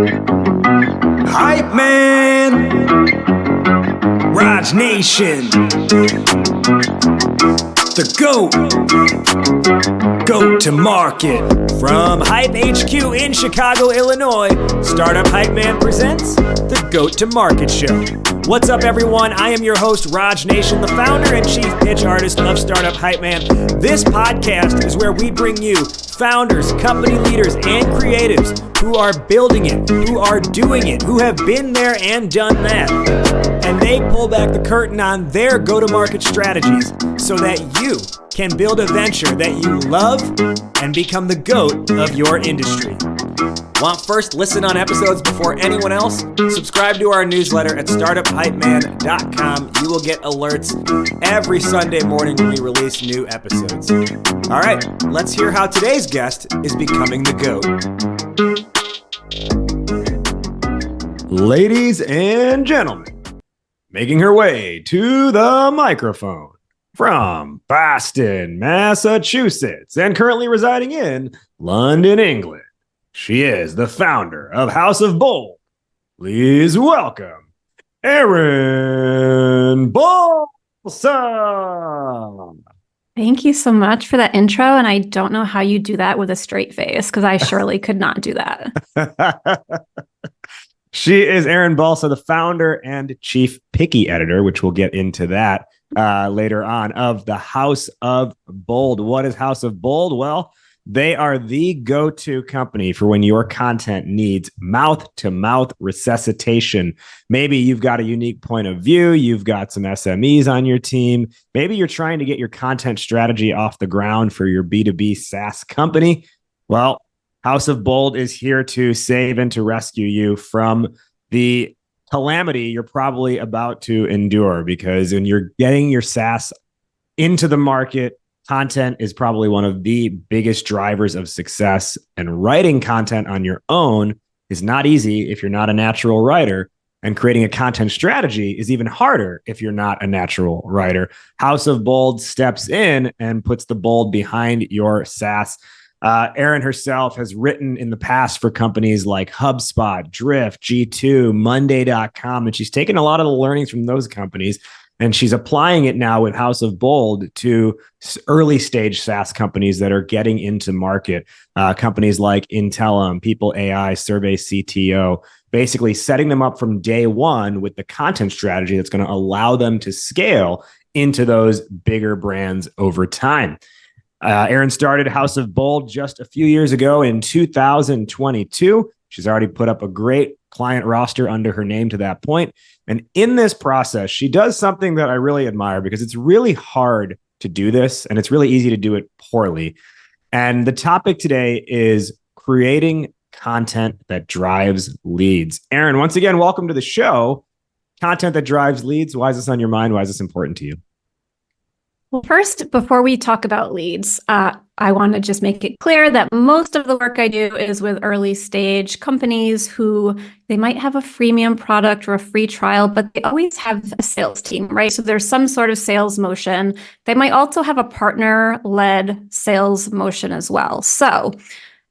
Hype man, Raj Nation, the GOAT to market. From Hype HQ in Chicago, Illinois, Startup Hype Man presents the GOAT to Market Show. What's up, everyone? I am your host, Raj Nation, the founder and chief pitch artist of Startup Hype Man. This podcast is where we bring you founders, company leaders, and creatives who are building it, who are doing it, who have been there and done that. And they pull back the curtain on their go-to-market strategies so that you can build a venture that you love and become the GOAT of your industry. Want first listen on episodes before anyone else? Subscribe to our newsletter at startuphypeman.com. You will get alerts every Sunday morning when we release new episodes. All right, let's hear how today's guest is becoming the GOAT. Ladies and gentlemen, making her way to the microphone from Boston, Massachusetts, and currently residing in London, England. She is the founder of House of Bold. Please welcome Erin Balsa. Thank you so much for that intro. And I don't know how you do that with a straight face, because I surely could not do that. She is Erin Balsa, the founder and chief picky editor, which we'll get into that later on, of the House of Bold. What is House of Bold? Well, they are the go-to company for when your content needs mouth-to-mouth resuscitation. Maybe you've got a unique point of view. You've got some SMEs on your team. Maybe you're trying to get your content strategy off the ground for your B2B SaaS company. Well, House of Bold is here to save and to rescue you from the calamity you're probably about to endure, because when you're getting your SaaS into the market, content is probably one of the biggest drivers of success, and writing content on your own is not easy if you're not a natural writer, and creating a content strategy is even harder if you're not a natural writer. House of Bold steps in and puts the bold behind your SaaS. Erin herself has written in the past for companies like Hubspot, Drift, G2, Monday.com, and she's taken a lot of the learnings from those companies, and she's applying it now with House of Bold to early stage SaaS companies that are getting into market. Companies like Intelum, People AI, Survey CTO, basically setting them up from day one with the content strategy that's going to allow them to scale into those bigger brands over time. Erin started House of Bold just a few years ago in 2022. She's already put up a great client roster under her name to that point. And in this process, she does something that I really admire, because it's really hard to do this and it's really easy to do it poorly. And the topic today is creating content that drives leads. Erin, once again, welcome to the show. Content that drives leads. Why is this on your mind? Why is this important to you? Well, first, before we talk about leads, I want to just make it clear that most of the work I do is with early stage companies who they might have a freemium product or a free trial, but they always have a sales team, right? So there's some sort of sales motion. They might also have a partner-led sales motion as well. So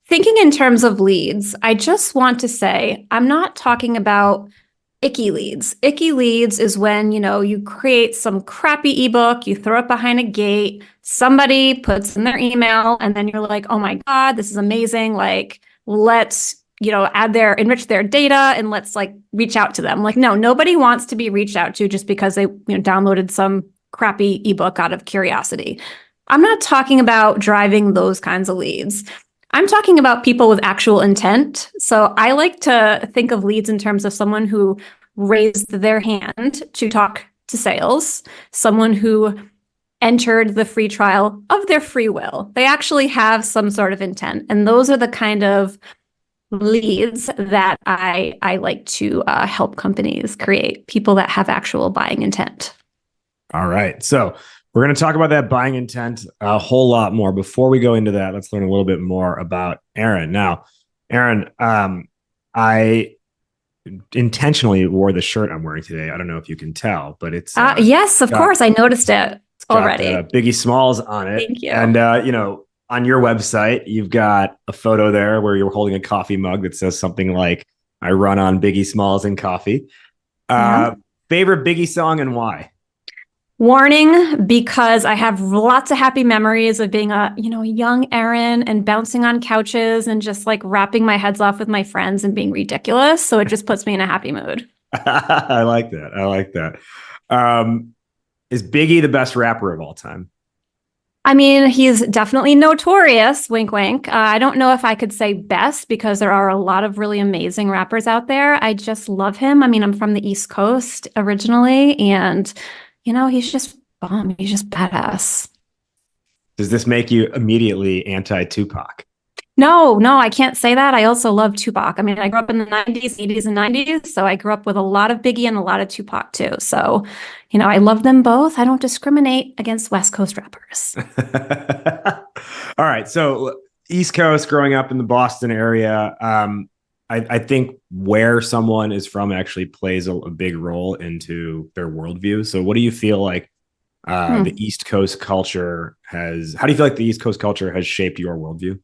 thinking in terms of leads, I just want to say, I'm not talking about icky leads. Icky leads is when, you create some crappy ebook, you throw it behind a gate, somebody puts in their email, and then you're like, oh my God, this is amazing. Like, let's, enrich their data and let's reach out to them. Like, no, nobody wants to be reached out to just because they, downloaded some crappy ebook out of curiosity. I'm not talking about driving those kinds of leads. I'm talking about people with actual intent. So I like to think of leads in terms of someone who raised their hand to talk to sales, someone who entered the free trial of their free will. They actually have some sort of intent. And those are the kind of leads that I like to help companies create, people that have actual buying intent. All right. So we're going to talk about that buying intent a whole lot more. Before we go into that, let's learn a little bit more about Erin. Now, Erin, I intentionally wore the shirt I'm wearing today. I don't know if you can tell, but it's yes, of course. I noticed it already. Biggie Smalls on it. Thank you. And on your website, you've got a photo there where you're holding a coffee mug that says something like I run on Biggie Smalls and coffee. Yeah. Favorite Biggie song and why? Warning, because I have lots of happy memories of being a, young Erin and bouncing on couches and just like rapping my heads off with my friends and being ridiculous. So it just puts me in a happy mood. I like that. I like that. Is Biggie the best rapper of all time? I mean, he's definitely notorious, wink, wink. I don't know if I could say best because there are a lot of really amazing rappers out there. I just love him. I mean, I'm from the East Coast originally, and, he's just bomb. He's just badass. Does this make you immediately anti-Tupac? No, no, I can't say that. I also love Tupac. I mean, I grew up in the 90s, 80s, and 90s. So I grew up with a lot of Biggie and a lot of Tupac too. So, I love them both. I don't discriminate against West Coast rappers. All right. So East Coast, growing up in the Boston area, I think where someone is from actually plays a big role into their worldview. So what do you feel like the East Coast culture how do you feel like the East Coast culture has shaped your worldview?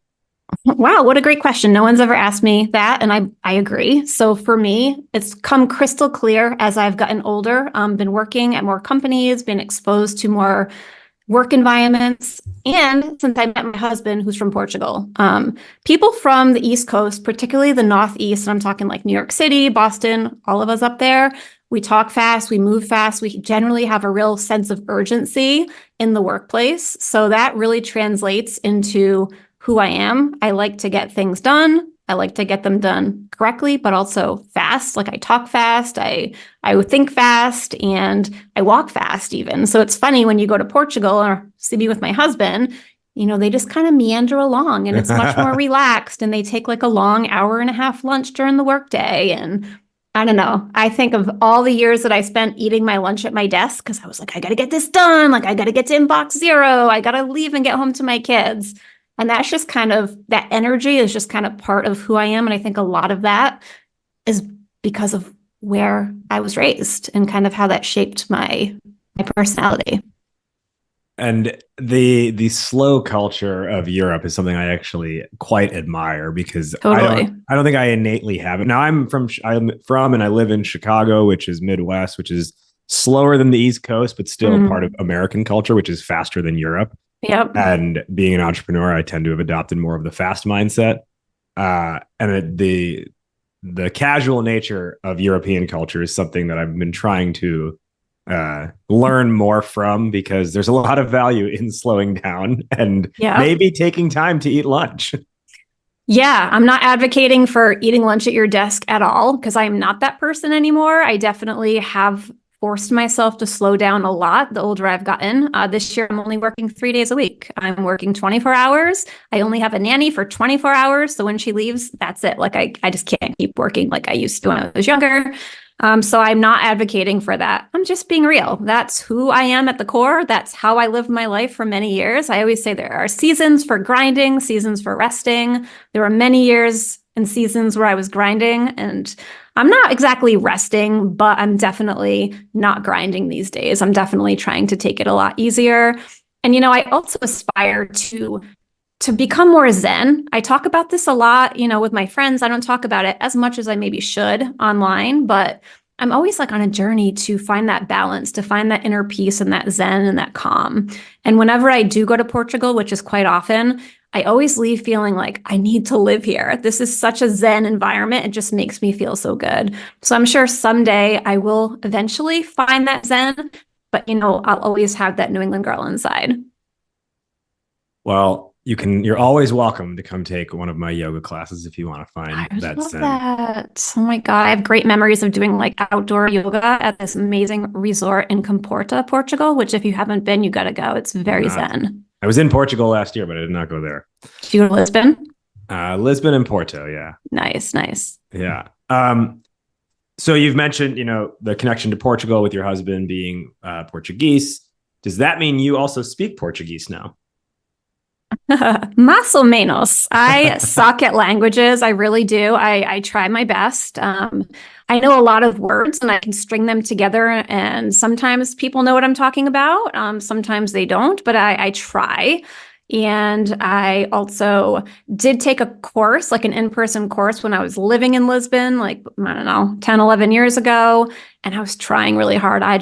Wow, what a great question. No one's ever asked me that, and I agree. So for me, it's come crystal clear as I've gotten older, been working at more companies, been exposed to more work environments, and since I met my husband, who's from Portugal. People from the East Coast, particularly the Northeast, and I'm talking like New York City, Boston, all of us up there, we talk fast, we move fast, we generally have a real sense of urgency in the workplace. So that really translates into who I am. I like to get things done. I like to get them done correctly, but also fast. Like I talk fast, I think fast, and I walk fast even. So it's funny when you go to Portugal or see me with my husband, they just kind of meander along and it's much more relaxed and they take like a long hour-and-a-half lunch during the workday. And I don't know. I think of all the years that I spent eating my lunch at my desk because I was like, I got to get this done. Like I got to get to inbox 0. I got to leave and get home to my kids. And that's just that energy is just kind of part of who I am. And I think a lot of that is because of where I was raised and kind of how that shaped my personality. And the slow culture of Europe is something I actually quite admire because Totally. I don't think I innately have it. Now I'm from and I live in Chicago, which is Midwest, which is slower than the East Coast, but still part of American culture, which is faster than Europe. Yep. And being an entrepreneur, I tend to have adopted more of the fast mindset. And the casual nature of European culture is something that I've been trying to learn more from because there's a lot of value in slowing down and maybe taking time to eat lunch. Yeah, I'm not advocating for eating lunch at your desk at all because I'm not that person anymore. I definitely have forced myself to slow down a lot the older I've gotten. This year, I'm only working 3 days a week. I'm working 24 hours. I only have a nanny for 24 hours. So when she leaves, that's it. Like I just can't keep working like I used to when I was younger. So I'm not advocating for that. I'm just being real. That's who I am at the core. That's how I lived my life for many years. I always say there are seasons for grinding, seasons for resting. There were many years and seasons where I was grinding, and I'm not exactly resting, but I'm definitely not grinding these days. I'm definitely trying to take it a lot easier. And, I also aspire to become more zen. I talk about this a lot, with my friends. I don't talk about it as much as I maybe should online, but I'm always like on a journey to find that balance, to find that inner peace and that zen and that calm. And whenever I do go to Portugal, which is quite often, I always leave feeling like I need to live here. This is such a zen environment. It just makes me feel so good. So I'm sure someday I will eventually find that zen, but I'll always have that New England girl inside. Well, you're always welcome to come take one of my yoga classes if you want to find I love zen. that. Oh my God. I have great memories of doing like outdoor yoga at this amazing resort in Comporta, Portugal, which if you haven't been, you got to go. It's very zen. I was in Portugal last year, but I did not go there. Did you go to Lisbon? Lisbon and Porto, yeah. Nice. Yeah. So you've mentioned, the connection to Portugal with your husband being Portuguese. Does that mean you also speak Portuguese now? Más o menos. I suck at languages. I really do. I try my best. I know a lot of words and I can string them together. And sometimes people know what I'm talking about. Sometimes they don't, but I try. And I also did take a course, like an in-person course when I was living in Lisbon, like, I don't know, 10, 11 years ago. And I was trying really hard. I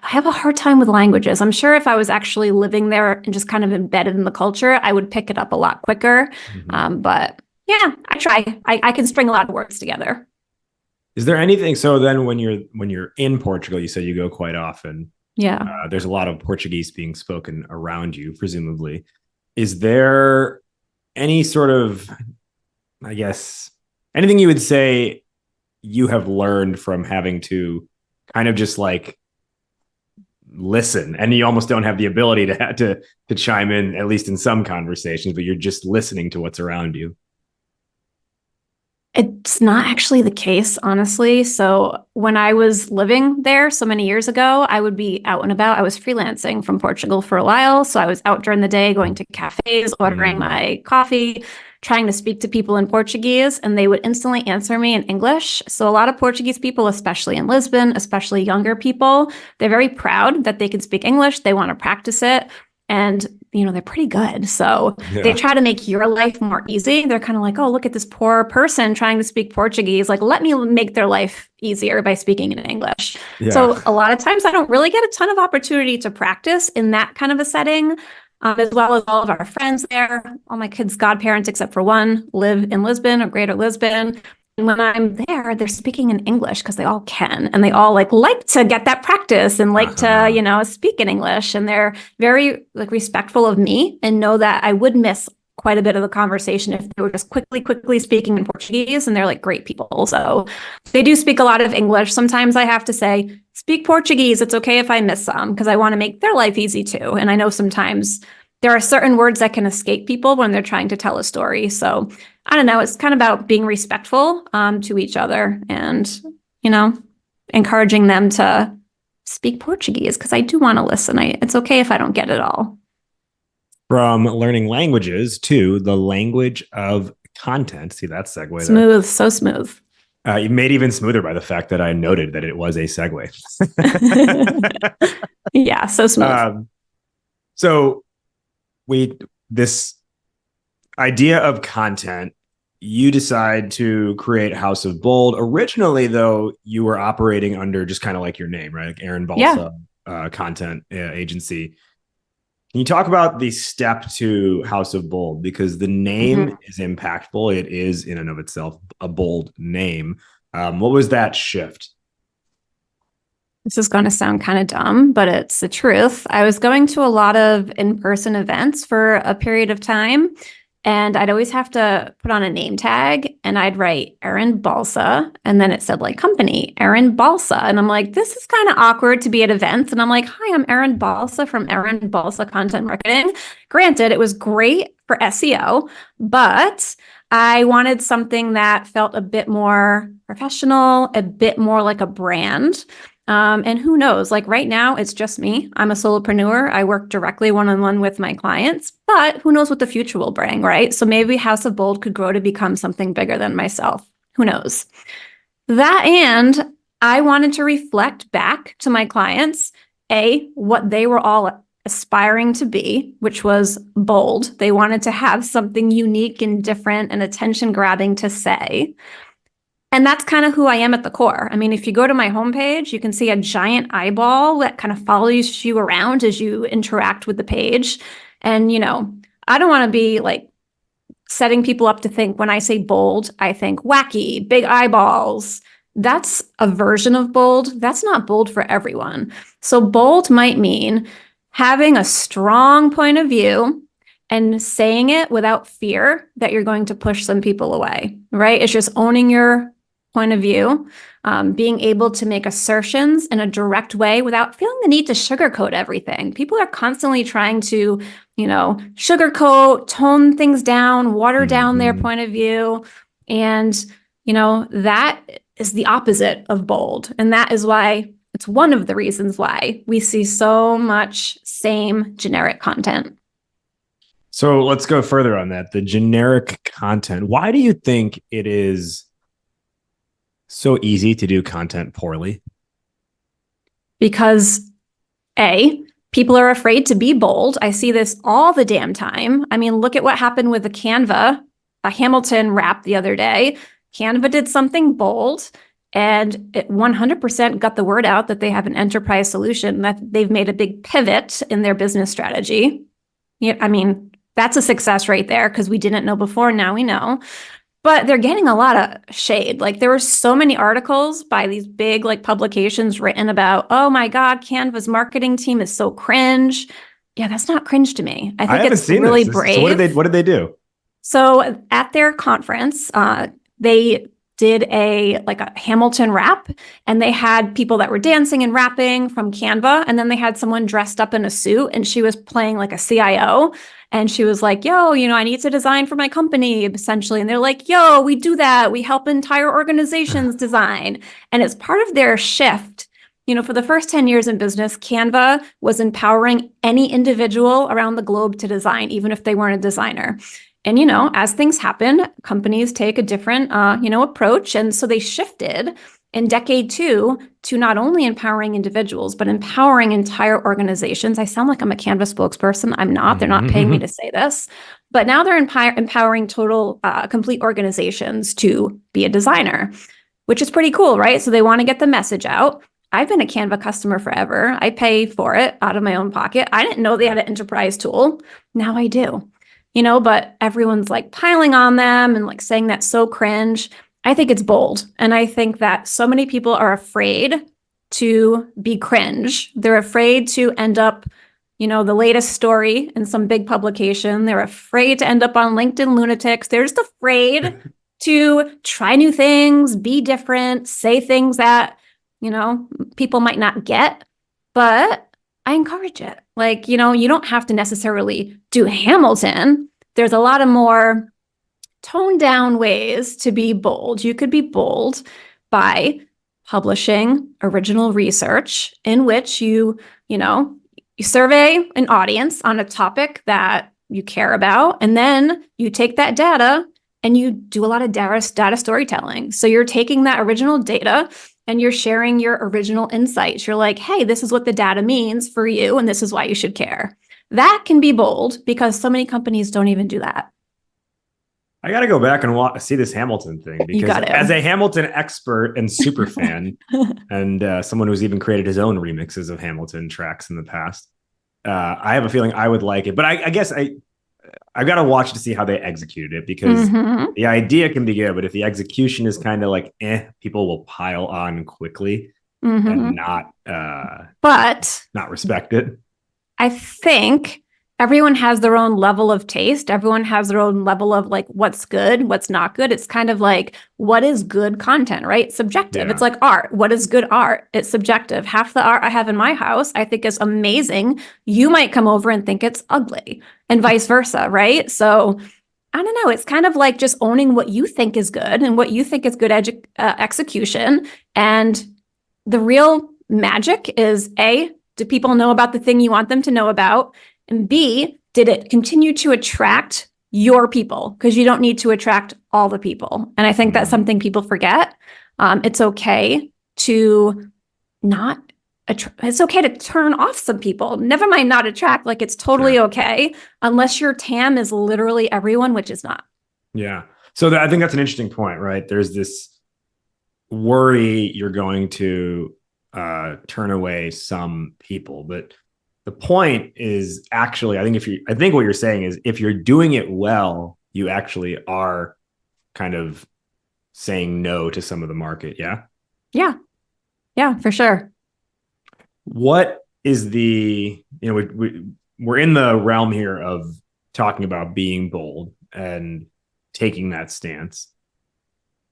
have a hard time with languages. I'm sure if I was actually living there and just kind of embedded in the culture, I would pick it up a lot quicker. But yeah, I try. I can string a lot of words together. Is there anything? So then when you're in Portugal, you said you go quite often. Yeah. There's a lot of Portuguese being spoken around you, presumably. Is there any sort of, I guess, anything you would say you have learned from having to kind of just like listen, and you almost don't have the ability to chime in, at least in some conversations, but you're just listening to what's around you? It's not actually the case, honestly. So when I was living there so many years ago, I would be out and about. I was freelancing from Portugal for a while. So I was out during the day going to cafes, ordering my coffee, trying to speak to people in Portuguese, and they would instantly answer me in English. So a lot of Portuguese people, especially in Lisbon, especially younger people, they're very proud that they can speak English. They want to practice it. And they're pretty good. So they try to make your life more easy. They're kind of like, oh, look at this poor person trying to speak Portuguese. Like, let me make their life easier by speaking in English. Yeah. So a lot of times I don't really get a ton of opportunity to practice in that kind of a setting, as well as all of our friends there. All my kids' godparents, except for one, live in Lisbon or Greater Lisbon. And when I'm there, they're speaking in English because they all can, and they all like to get that practice and like to, speak in English. And they're very like respectful of me and know that I would miss quite a bit of the conversation if they were just quickly speaking in Portuguese. And they're like great people. So they do speak a lot of English. Sometimes I have to say, speak Portuguese. It's okay if I miss some, because I want to make their life easy too. And I know sometimes there are certain words that can escape people when they're trying to tell a story. So I don't know. It's kind of about being respectful to each other and, encouraging them to speak Portuguese, because I do want to listen. It's okay if I don't get it all. From learning languages to the language of content. See that segue smooth there? So smooth. You made even smoother by the fact that I noted that it was a segue. Yeah, so smooth. So this idea of content, you decide to create House of Bold. Originally, though, you were operating under just kind of like your name, right? Like Erin Balsa content agency. Can you talk about the step to House of Bold? Because the name is impactful. It is in and of itself a bold name. What was that shift? This is going to sound kind of dumb, but it's the truth. I was going to a lot of in-person events for a period of time, and I'd always have to put on a name tag, and I'd write Erin Balsa, and then it said like company, Erin Balsa. And I'm like, this is kind of awkward to be at events. And I'm like, hi, I'm Erin Balsa from Erin Balsa Content Marketing. Granted, it was great for SEO, but I wanted something that felt a bit more professional, a bit more like a brand. And who knows, like right now, it's just me. I'm a solopreneur. I work directly one-on-one with my clients, but who knows what the future will bring, right? So maybe House of Bold could grow to become something bigger than myself. Who knows? That, and I wanted to reflect back to my clients, what they were all aspiring to be, which was bold. They wanted to have something unique and different and attention-grabbing to say. And that's kind of who I am at the core. I mean, if you go to my homepage, you can see a giant eyeball that kind of follows you around as you interact with the page. And, I don't want to be like setting people up to think when I say bold, I think wacky, big eyeballs. That's a version of bold. That's not bold for everyone. So bold might mean having a strong point of view and saying it without fear that you're going to push some people away, right? It's just owning your point of view, being able to make assertions in a direct way without feeling the need to sugarcoat everything. People are constantly trying to, sugarcoat, tone things down, water down their point of view. And, that is the opposite of bold. And that is why it's one of the reasons why we see so much same generic content. So let's go further on that. The generic content. Why do you think it is so easy to do content poorly? Because people are afraid to be bold. I see this all the damn time. I mean, look at what happened with the Canva, a Hamilton wrap the other day. Canva did something bold and it 100% got the word out that they have an enterprise solution, that they've made a big pivot in their business strategy. Yeah, I mean, that's a success right there because we didn't know before. Now we know. But they're getting a lot of shade. Like there were so many articles by these big like publications written about, oh my God, Canva's marketing team is so cringe. Yeah, that's not cringe to me. I think it's really brave. So what did they do? So at their conference, they did a Hamilton rap, and they had people that were dancing and rapping from Canva, and then they had someone dressed up in a suit, and she was playing like a CIO, and she was like, yo, I need to design for my company, essentially. And they're like, yo, we do that. We help entire organizations design. And it's part of their shift. For the first 10 years in business, Canva was empowering any individual around the globe to design, even if they weren't a designer. And, as things happen, companies take a different, approach. And so they shifted in decade 2 to not only empowering individuals, but empowering entire organizations. I sound like I'm a Canva spokesperson. I'm not. They're not paying me to say this. But now they're empowering complete organizations to be a designer, which is pretty cool, right? So they want to get the message out. I've been a Canva customer forever. I pay for it out of my own pocket. I didn't know they had an enterprise tool. Now I do. But everyone's like piling on them and like saying that's so cringe. I think it's bold. And I think that so many people are afraid to be cringe. They're afraid to end up, the latest story in some big publication. They're afraid to end up on LinkedIn Lunatics. They're just afraid to try new things, be different, say things that, people might not get. But I encourage it. Like, you don't have to necessarily do Hamilton. There's a lot of more toned down ways to be bold. You could be bold by publishing original research in which you survey an audience on a topic that you care about, and then you take that data and you do a lot of data storytelling. So you're taking that original data and you're sharing your original insights. You're like, hey, this is what the data means for you, and this is why you should care. That can be bold because so many companies don't even do that. I got to go back and see this Hamilton thing, because as a Hamilton expert and super fan, and someone who's even created his own remixes of Hamilton tracks in the past, I have a feeling I would like it. But I guess I've got to watch to see how they executed it, because the idea can be good, but if the execution is kind of like, people will pile on quickly and not respect it. I think everyone has their own level of taste. Everyone has their own level of like what's good, what's not good. It's kind of like, what is good content, right? Subjective. Yeah. It's like art. What is good art? It's subjective. Half the art I have in my house, I think is amazing. You might come over and think it's ugly, and vice versa, right? So I don't know. It's kind of like just owning what you think is good and what you think is good execution. And the real magic is A, do people know about the thing you want them to know about? And B, did it continue to attract your people? Because you don't need to attract all the people. And I think that's something people forget. It's okay to it's okay to turn off some people. Never mind not attract. Like, it's totally okay, unless your TAM is literally everyone, which is not. Yeah. So I think that's an interesting point, right? There's this worry you're going to turn away some people, but the point is actually, I think what you're saying is, if you're doing it well, you actually are kind of saying no to some of the market. Yeah. Yeah. Yeah, for sure. What is we're in the realm here of talking about being bold and taking that stance.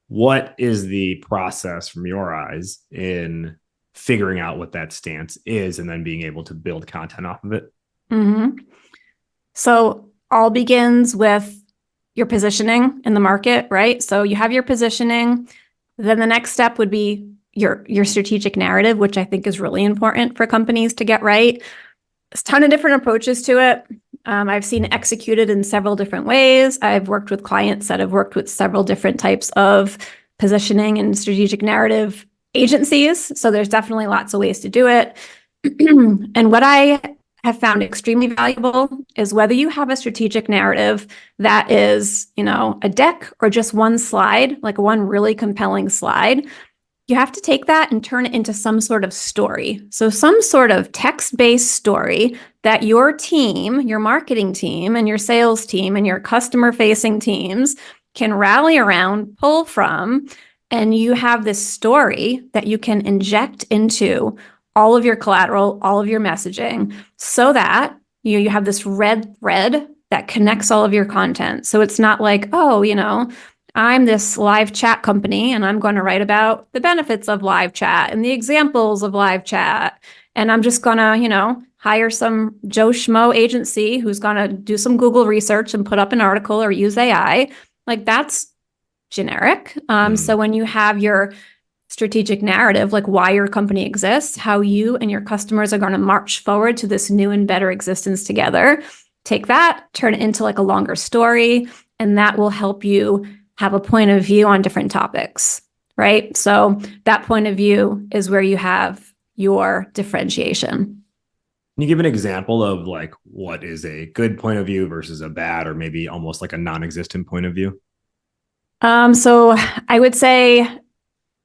What is the process from your eyes in figuring out what that stance is and then being able to build content off of it? So all begins with your positioning in the market, right? So you have your positioning. Then the next step would be your strategic narrative, which I think is really important for companies to get right. There's a ton of different approaches to it. I've seen it executed in several different ways. I've worked with clients that have worked with several different types of positioning and strategic narrative agencies. So there's definitely lots of ways to do it. And what I have found extremely valuable is whether you have a strategic narrative that is, a deck or just one slide, like one really compelling slide, you have to take that and turn it into some sort of story. So some sort of text-based story that your team, your marketing team and your sales team and your customer-facing teams can rally around, pull from, and you have this story that you can inject into all of your collateral, all of your messaging, so that you have this red thread that connects all of your content. So it's not like, I'm this live chat company and I'm going to write about the benefits of live chat and the examples of live chat. And I'm just going to, hire some Joe Schmo agency who's going to do some Google research and put up an article or use AI. Like, that's generic. So when you have your strategic narrative, like why your company exists, how you and your customers are going to march forward to this new and better existence together, take that, turn it into like a longer story, and that will help you have a point of view on different topics, right? So that point of view is where you have your differentiation. Can you give an example of like what is a good point of view versus a bad, or maybe almost like a non-existent point of view? So I would say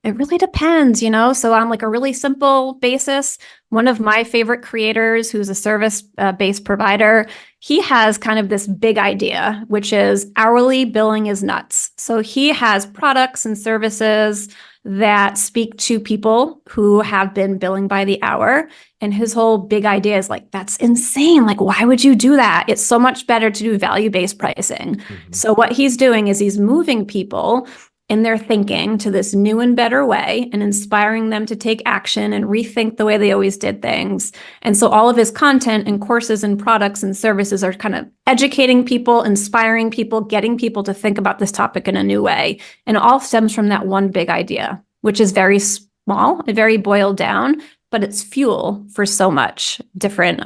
it really depends, So on like a really simple basis, one of my favorite creators who's a service-based provider, he has kind of this big idea, which is hourly billing is nuts. So he has products and services that speak to people who have been billing by the hour. And his whole big idea is like, that's insane. Like, why would you do that? It's so much better to do value-based pricing. Mm-hmm. So what he's doing is he's moving people in their thinking to this new and better way and inspiring them to take action and rethink the way they always did things. And so all of his content and courses and products and services are kind of educating people, inspiring people, getting people to think about this topic in a new way. And it all stems from that one big idea, which is very small and very boiled down, but it's fuel for so much different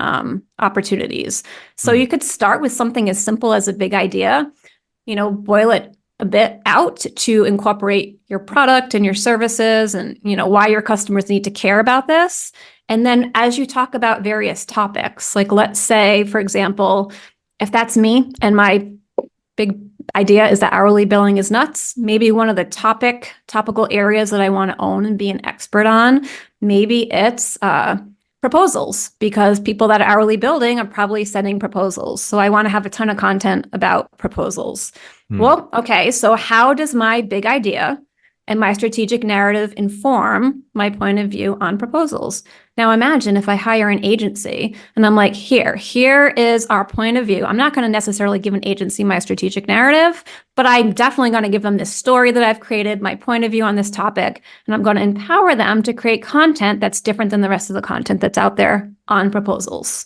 opportunities. So you could start with something as simple as a big idea, boil it a bit out to incorporate your product and your services and, why your customers need to care about this. And then as you talk about various topics, like let's say, for example, if that's me and my big idea is that hourly billing is nuts, maybe one of the topical areas that I want to own and be an expert on, maybe it's proposals, because people that are hourly billing are probably sending proposals. So I want to have a ton of content about proposals. Well, okay, so how does my big idea and my strategic narrative inform my point of view on proposals? Now imagine if I hire an agency and I'm like, here is our point of view. I'm not going to necessarily give an agency my strategic narrative, but I'm definitely going to give them this story that I've created, my point of view on this topic, and I'm going to empower them to create content that's different than the rest of the content that's out there on proposals.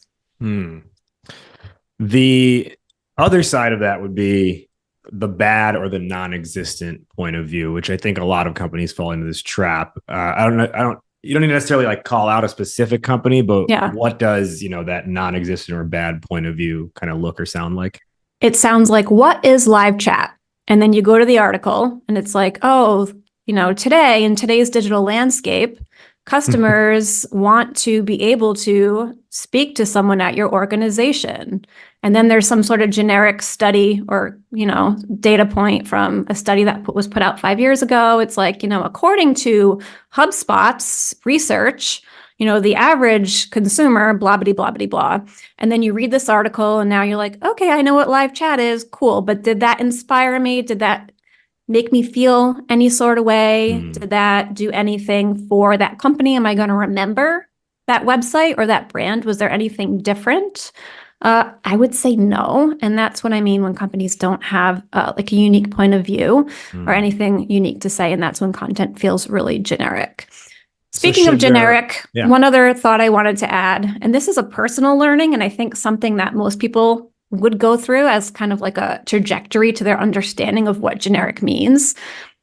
The other side of that would be the bad or the non-existent point of view, which I think a lot of companies fall into this trap. You don't need to necessarily like call out a specific company, but what does, that non-existent or bad point of view kind of look or sound like? It sounds like, what is live chat? And then you go to the article and it's like, today in today's digital landscape, customers want to be able to speak to someone at your organization. And then there's some sort of generic study or, data point from a study that was put out 5 years ago. It's like, according to Hubspot's research, the average consumer, blah, blah, blah, blah, blah. And then you read this article and now you're like, okay, I know what live chat is. Cool. But did that inspire me? Did that make me feel any sort of way? Did that do anything for that company? Am I going to remember that website or that brand? Was there anything different? I would say no. And that's what I mean when companies don't have like a unique point of view or anything unique to say. And that's when content feels really generic. Speaking of generic, one other thought I wanted to add, and this is a personal learning, and I think something that most people would go through as kind of like a trajectory to their understanding of what generic means.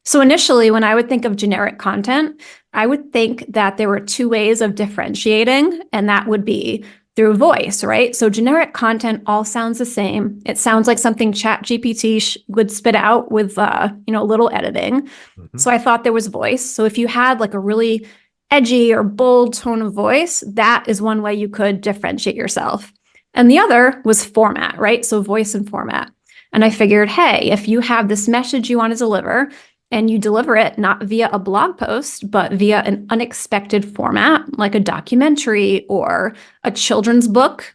So initially, when I would think of generic content, I would think that there were two ways of differentiating, and that would be through voice, right? So generic content all sounds the same. It sounds like something ChatGPT would spit out with, little editing. So I thought there was voice. So if you had like a really edgy or bold tone of voice, that is one way you could differentiate yourself. And the other was format, right? So voice and format. And I figured, hey, if you have this message you want to deliver and you deliver it not via a blog post, but via an unexpected format, like a documentary or a children's book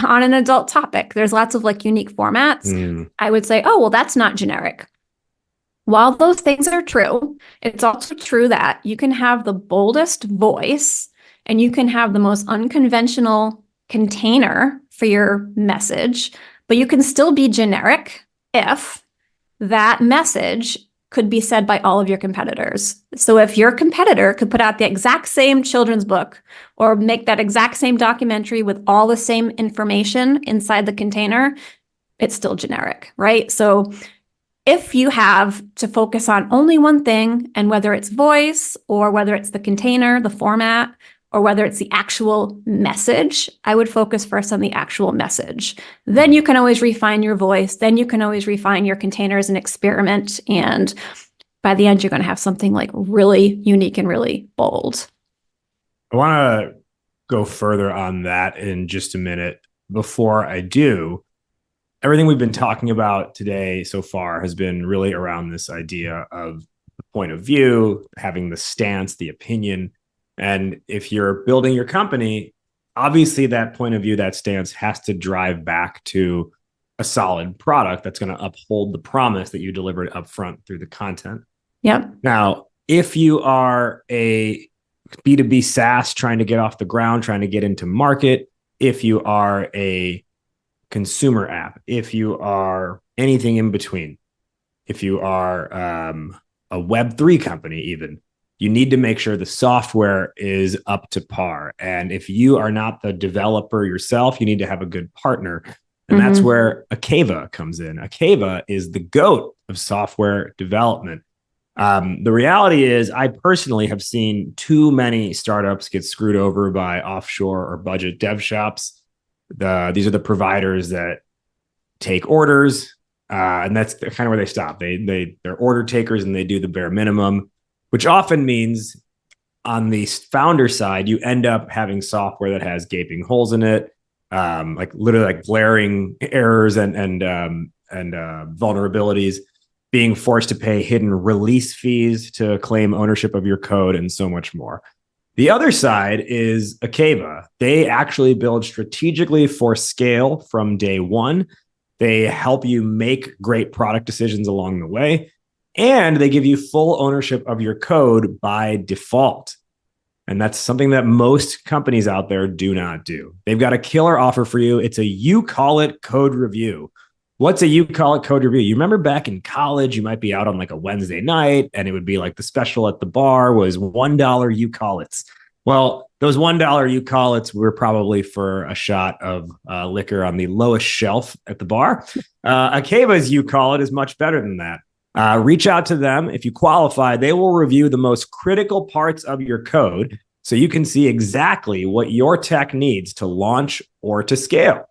on an adult topic, there's lots of like unique formats. I would say, oh, well, that's not generic. While those things are true, it's also true that you can have the boldest voice and you can have the most unconventional container for your message, but you can still be generic if that message could be said by all of your competitors. So if your competitor could put out the exact same children's book or make that exact same documentary with all the same information inside the container, it's still generic, right? So if you have to focus on only one thing, and whether it's voice or whether it's the container, the format, or whether it's the actual message, I would focus first on the actual message. Then you can always refine your voice. Then you can always refine your containers and experiment. And by the end, you're going to have something like really unique and really bold. I want to go further on that in just a minute. Before I do, everything we've been talking about today so far has been really around this idea of the point of view, having the stance, the opinion. And if you're building your company, obviously that point of view, that stance has to drive back to a solid product that's going to uphold the promise that you delivered upfront through the content. Yep. Now, if you are a B2B SaaS trying to get off the ground, trying to get into market, if you are a consumer app, if you are anything in between, if you are a Web3 company even, you need to make sure the software is up to par. And if you are not the developer yourself, you need to have a good partner. And that's where Akava comes in. Akava is the GOAT of software development. The reality is, I personally have seen too many startups get screwed over by offshore or budget dev shops. These are the providers that take orders, and that's kind of where they stop. They're order takers and they do the bare minimum, which often means on the founder side, you end up having software that has gaping holes in it, like literally like glaring errors and vulnerabilities, being forced to pay hidden release fees to claim ownership of your code, and so much more. The other side is Akava. They actually build strategically for scale from day one. They help you make great product decisions along the way, and they give you full ownership of your code by default. And that's something that most companies out there do not do. They've got a killer offer for you. It's a You Call It code review. What's a You Call It code review? You remember back in college, you might be out on like a Wednesday night and it would be like the special at the bar was $1 You Call It's. Well, those $1 You Call It's were probably for a shot of liquor on the lowest shelf at the bar. Akava's You Call It is much better than that. Reach out to them. If you qualify, they will review the most critical parts of your code so you can see exactly what your tech needs to launch or to scale.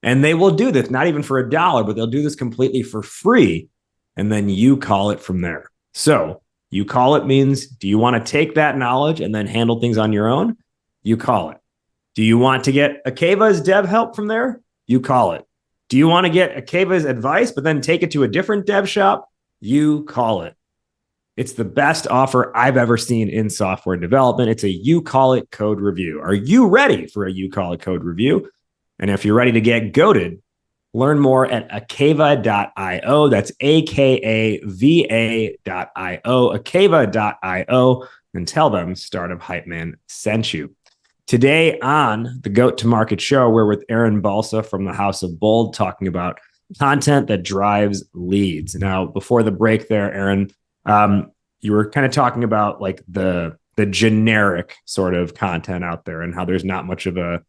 And they will do this, not even for $1, but they'll do this completely for free. And then you call it from there. So You Call It means, do you want to take that knowledge and then handle things on your own? You call it. Do you want to get Akava's dev help from there? You call it. Do you want to get Akava's advice, but then take it to a different dev shop? You call it. It's the best offer I've ever seen in software development. It's a You Call It code review. Are you ready for a You Call It code review? And if you're ready to get goated, learn more at akava.io. That's akava.io, akava.io, and tell them Startup Hype Man sent you. Today on the Goat to Market show, we're with Erin Balsa from the House of Bold talking about content that drives leads. Now, before the break there, Erin, you were kind of talking about like the generic sort of content out there and how there's not much of a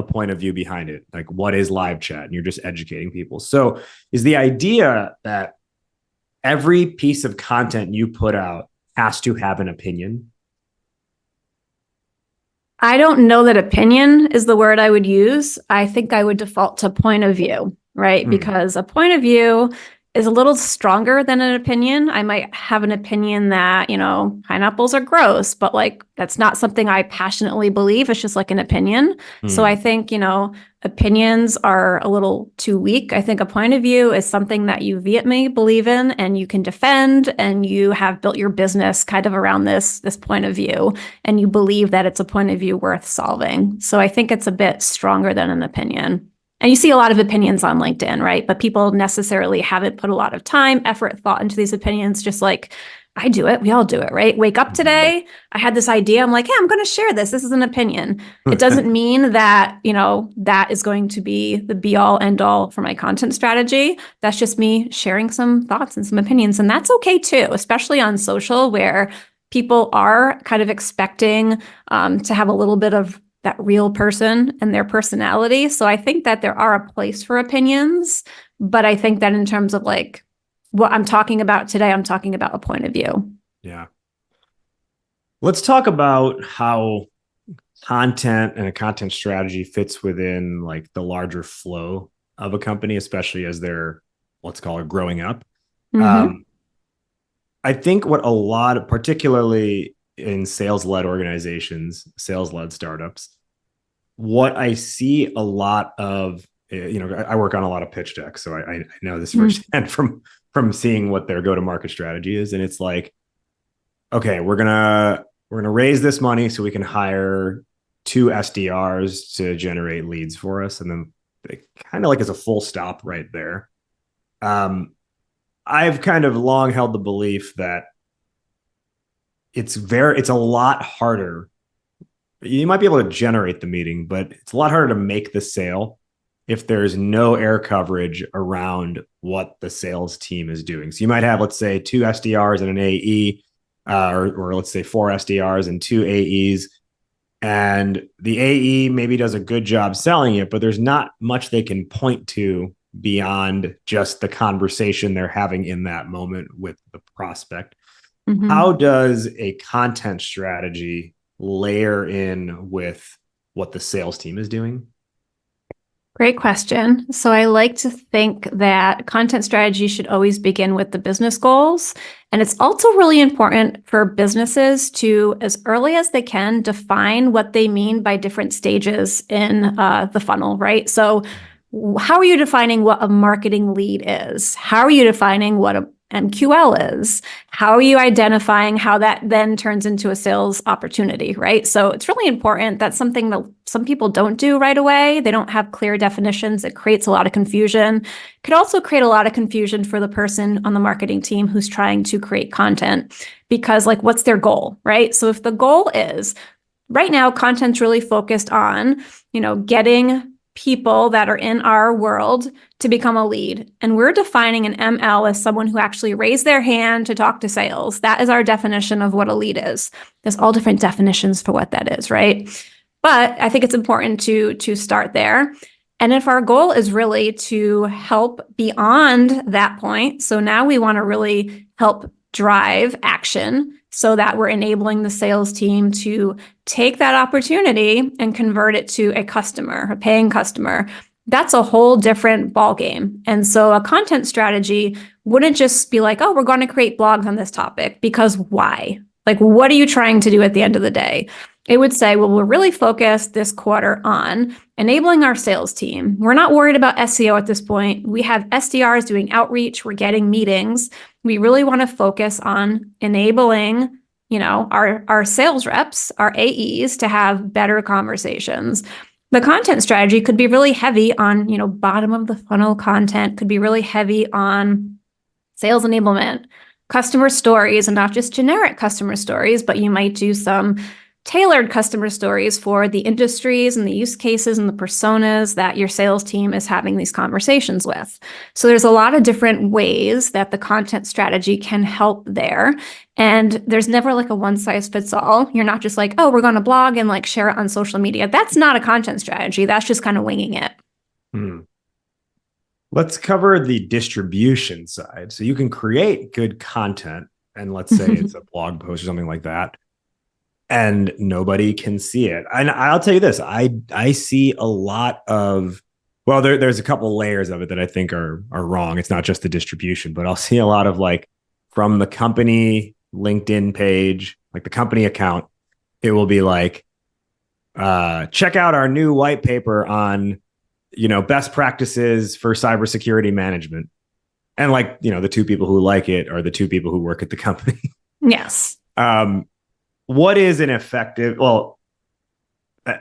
point of view behind it. Like, what is live chat? And you're just educating people. So is the idea that every piece of content you put out has to have an opinion? I don't know that opinion is the word I would use. I think I would default to point of view, right? Because a point of view is a little stronger than an opinion. I might have an opinion that, pineapples are gross, but like that's not something I passionately believe. It's just like an opinion. So I think, opinions are a little too weak. I think a point of view is something that you vehemently believe in and you can defend, and you have built your business kind of around this point of view, and you believe that it's a point of view worth solving. So I think it's a bit stronger than an opinion. And you see a lot of opinions on LinkedIn, right? But people necessarily haven't put a lot of time, effort, thought into these opinions, just like I do it. We all do it, right? Wake up today. I had this idea. I'm like, hey, I'm going to share this. This is an opinion. It doesn't mean that, that is going to be the be all end all for my content strategy. That's just me sharing some thoughts and some opinions. And that's okay too, especially on social, where people are kind of expecting to have a little bit of that real person and their personality. So I think that there are a place for opinions, but I think that in terms of like what I'm talking about today, I'm talking about a point of view. Yeah. Let's talk about how content and a content strategy fits within like the larger flow of a company, especially as they're, let's call it, growing up. I think what a lot of, particularly in sales-led organizations, sales-led startups, what I see a lot of, I work on a lot of pitch decks, so I know this firsthand from seeing what their go-to-market strategy is. And it's like, okay, we're gonna raise this money so we can hire 2 SDRs to generate leads for us. And then it kind of like is a full stop right there. I've kind of long held the belief that it's a lot harder. You might be able to generate the meeting, but it's a lot harder to make the sale if there's no air coverage around what the sales team is doing. So you might have, let's say, 2 SDRs and an AE, or let's say 4 SDRs and 2 AEs. And the AE maybe does a good job selling it, but there's not much they can point to beyond just the conversation they're having in that moment with the prospect. How does a content strategy layer in with what the sales team is doing? Great question. So I like to think that content strategy should always begin with the business goals. And it's also really important for businesses to, as early as they can, define what they mean by different stages in the funnel, right? So how are you defining what a marketing lead is? How are you defining what a MQL is? How are you identifying how that then turns into a sales opportunity, right? So it's really important. That's something that some people don't do right away. They don't have clear definitions. It creates a lot of confusion. It could also create a lot of confusion for the person on the marketing team who's trying to create content, because like, what's their goal, right? So if the goal is right now, content's really focused on, getting people that are in our world to become a lead. And we're defining an ML as someone who actually raised their hand to talk to sales. That is our definition of what a lead is. There's all different definitions for what that is, right? But I think it's important to start there. And if our goal is really to help beyond that point, so now we want to really help drive action so that we're enabling the sales team to take that opportunity and convert it to a customer, a paying customer. That's a whole different ballgame. And so a content strategy wouldn't just be like, oh, we're going to create blogs on this topic, because why? Like, what are you trying to do at the end of the day? It would say, well, we're really focused this quarter on enabling our sales team. We're not worried about SEO at this point. We have SDRs doing outreach. We're getting meetings. We really want to focus on enabling, our sales reps, our AEs, to have better conversations. The content strategy could be really heavy on, bottom of the funnel content, could be really heavy on sales enablement, customer stories, and not just generic customer stories, but you might do some tailored customer stories for the industries and the use cases and the personas that your sales team is having these conversations with. So there's a lot of different ways that the content strategy can help there. And there's never like a one size fits all. You're not just like, oh, we're going to blog and like share it on social media. That's not a content strategy. That's just kind of winging it. Let's cover the distribution side. So you can create good content, and let's say it's a blog post or something like that, and nobody can see it. And I'll tell you this, I see a lot of Well, there's a couple layers of it that I think are wrong. It's not just the distribution, but I'll see a lot of like from the company LinkedIn page, like the company account, it will be like, check out our new white paper on, best practices for cybersecurity management. And like, the two people who like it are the two people who work at the company. Yes. What is an effective, well,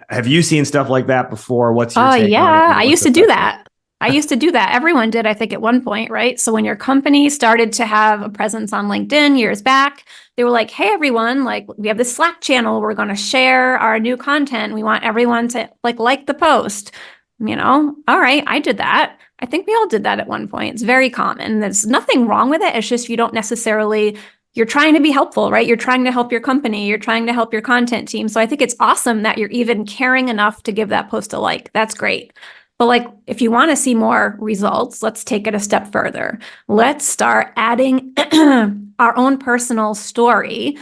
have you seen stuff like that before? What's your take on it? Yeah, I used to do that. I used to do that. Everyone did, I think, at one point, right? So when your company started to have a presence on LinkedIn years back, they were like, hey, everyone, like we have this Slack channel. We're going to share our new content. We want everyone to like the post, all right, I did that. I think we all did that at one point. It's very common. There's nothing wrong with it. It's just you don't necessarily, you're trying to be helpful, right? You're trying to help your company. You're trying to help your content team. So I think it's awesome that you're even caring enough to give that post a like. That's great. But like, if you want to see more results, let's take it a step further. Let's start adding our own personal story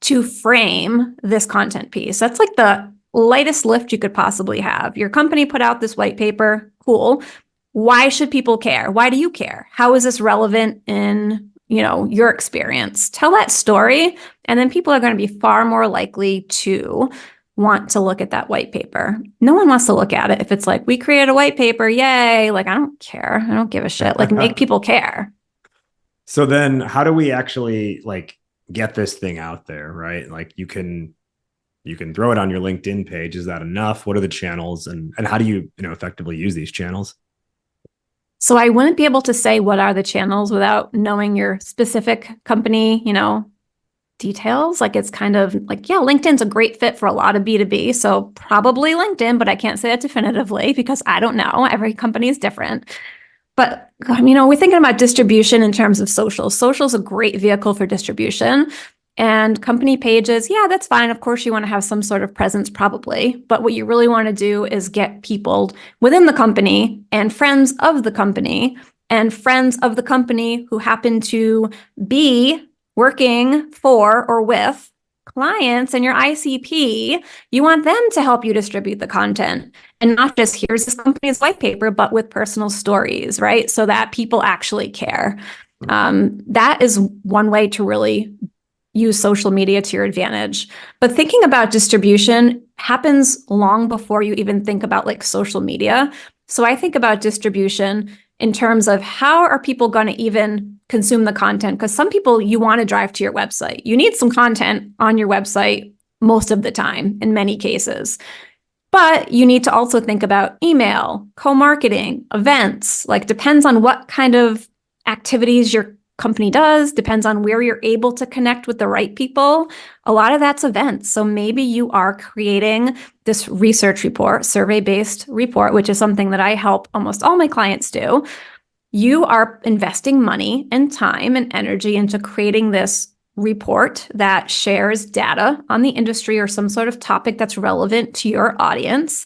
to frame this content piece. That's like the lightest lift you could possibly have. Your company put out this white paper. Cool. Why should people care? Why do you care? How is this relevant in, your experience? Tell that story, and then people are going to be far more likely to want to look at that white paper. No one wants to look at it if it's like, we created a white paper, yay. Like, I don't care. I don't give a shit. Like, make people care. So then how do we actually like get this thing out there, right? Like you can throw it on your LinkedIn page. Is that enough? What are the channels, and how do you, effectively use these channels? So I wouldn't be able to say what are the channels without knowing your specific company, details. Like it's kind of like, yeah, LinkedIn's a great fit for a lot of B2B. So probably LinkedIn, but I can't say that definitively because I don't know. Every company is different. But, we're thinking about distribution in terms of social. Social is a great vehicle for distribution. And company pages, yeah, that's fine. Of course, you want to have some sort of presence, probably. But what you really want to do is get people within the company and friends of the company who happen to be working for or with clients and your ICP. You want them to help you distribute the content and not just here's this company's white paper, but with personal stories, right? So that people actually care. That is one way to really use social media to your advantage. But thinking about distribution happens long before you even think about like social media. So I think about distribution in terms of how are people going to even consume the content? Because some people you want to drive to your website. You need some content on your website most of the time, in many cases. But you need to also think about email, co-marketing, events, like depends on what kind of activities your company does, depends on where you're able to connect with the right people. A lot of that's events. So maybe you are creating this research report, survey-based report, which is something that I help almost all my clients do. You are investing money and time and energy into creating this report that shares data on the industry or some sort of topic that's relevant to your audience.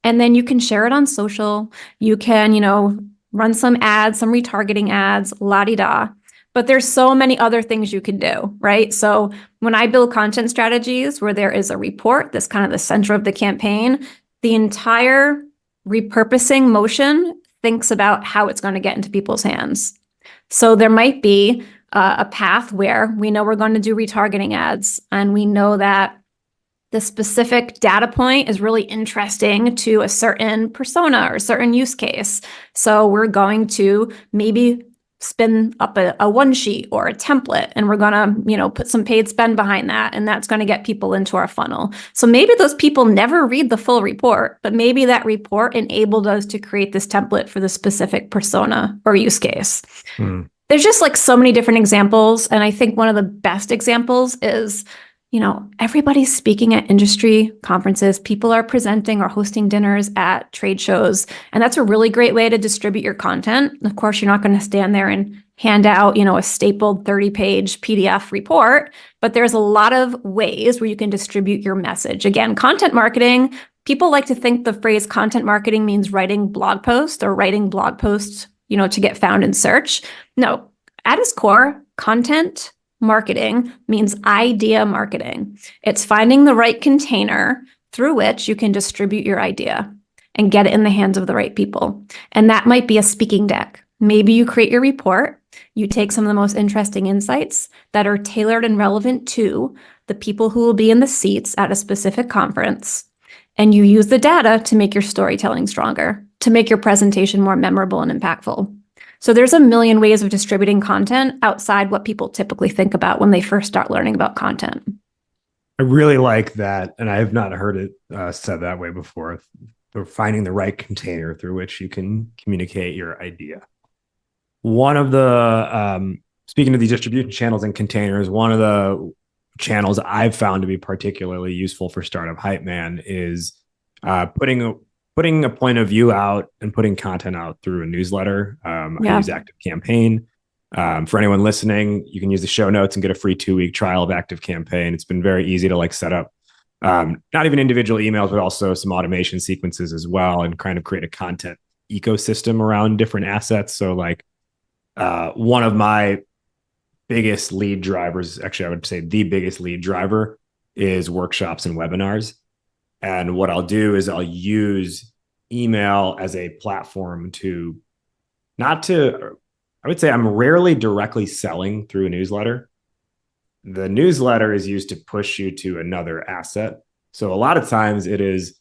And then you can share it on social. You can, run some ads, some retargeting ads, la-di-da. But there's so many other things you can do, right? So when I build content strategies where there is a report that's kind of the center of the campaign, the entire repurposing motion thinks about how it's going to get into people's hands. So there might be a path where we know we're going to do retargeting ads, and we know that the specific data point is really interesting to a certain persona or a certain use case. So we're going to maybe spin up a one sheet or a template, and we're going to, put some paid spend behind that. And that's going to get people into our funnel. So maybe those people never read the full report, but maybe that report enabled us to create this template for the specific persona or use case. There's just like so many different examples. And I think one of the best examples is, everybody's speaking at industry conferences. People are presenting or hosting dinners at trade shows. And that's a really great way to distribute your content. Of course, you're not going to stand there and hand out, a stapled 30-page PDF report, but there's a lot of ways where you can distribute your message. Again, content marketing, people like to think the phrase content marketing means writing blog posts or writing blog posts, to get found in search. No, at its core, content marketing means idea marketing. It's finding the right container through which you can distribute your idea. and get it in the hands of the right people. And that might be a speaking deck. Maybe you create your report, you take some of the most interesting insights that are tailored and relevant to the people who will be in the seats at a specific conference, and you use the data to make your storytelling stronger, to make your presentation more memorable and impactful. So there's a million ways of distributing content outside what people typically think about when they first start learning about content. I really like that. And I have not heard it said that way before. Or finding the right container through which you can communicate your idea. One of the, speaking of these distribution channels and containers, one of the channels I've found to be particularly useful for Startup Hype Man is putting a point of view out and putting content out through a newsletter. I use ActiveCampaign. For anyone listening, you can use the show notes and get a free 2-week trial of ActiveCampaign. It's been very easy to like set up, not even individual emails, but also some automation sequences as well, and kind of create a content ecosystem around different assets. So like one of my biggest lead drivers, actually, I would say the biggest lead driver, is workshops and webinars. And what I'll do is I'll use email as a platform I would say I'm rarely directly selling through a newsletter. The newsletter is used to push you to another asset. So a lot of times it is